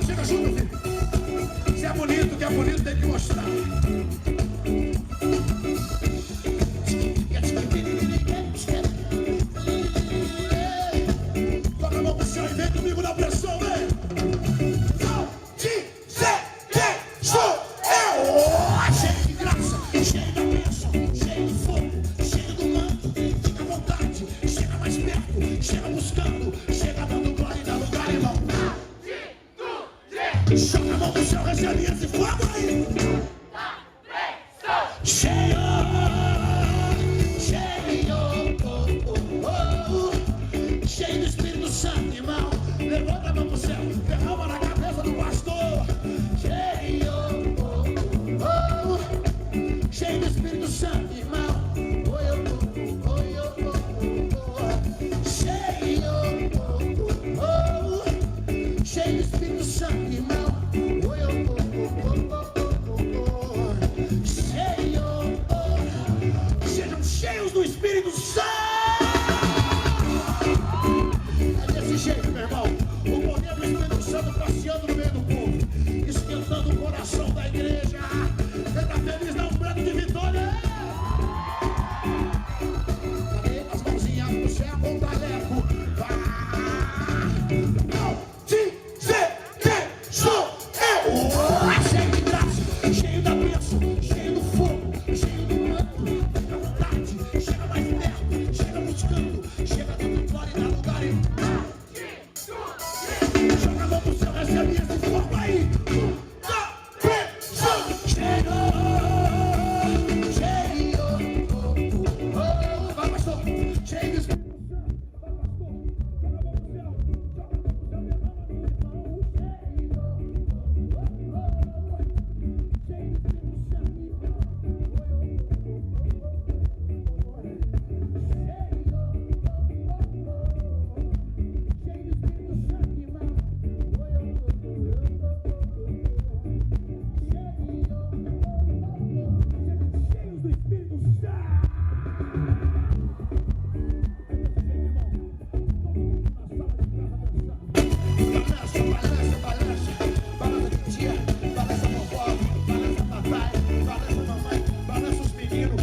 Chega junto, filho. Se é bonito, que é bonito, tem que mostrar. Toca a mão pro céu e vem comigo na pressão, vem. Sou eu. Cheio de graça, cheio da bênção, cheio de fogo, cheio do manto. Fica à vontade, chega mais perto, chega buscando, chega dando glória e dá lugar, irmão. Joga a mão pro céu, recebe esse fogo aí. Cheio, cheio do Espírito Santo, irmão. Levanta a mão pro céu, derrama na cabeça do pastor. Cheio do Espírito Santo, irmão. Cheio do Espírito Santo, irmão. Sejam cheios do Espírito Santo. É desse jeito, meu irmão. O poder do Espírito Santo passeando no meio do povo, esquentando o coração da igreja. Ele tá feliz, dá um brado de vitória. Cadê as mãozinhas pro céu com o taleco? Cheio de graça, cheio da bênção, cheio do fogo, cheio do manto. Fica à vontade, chega mais perto, chega buscando, chega dando glória e dá lugar em. Joga a mão pro céu, recebe esse fogo aí. Vai, pastor, cheio de Espírito Santo. Balança os meninos,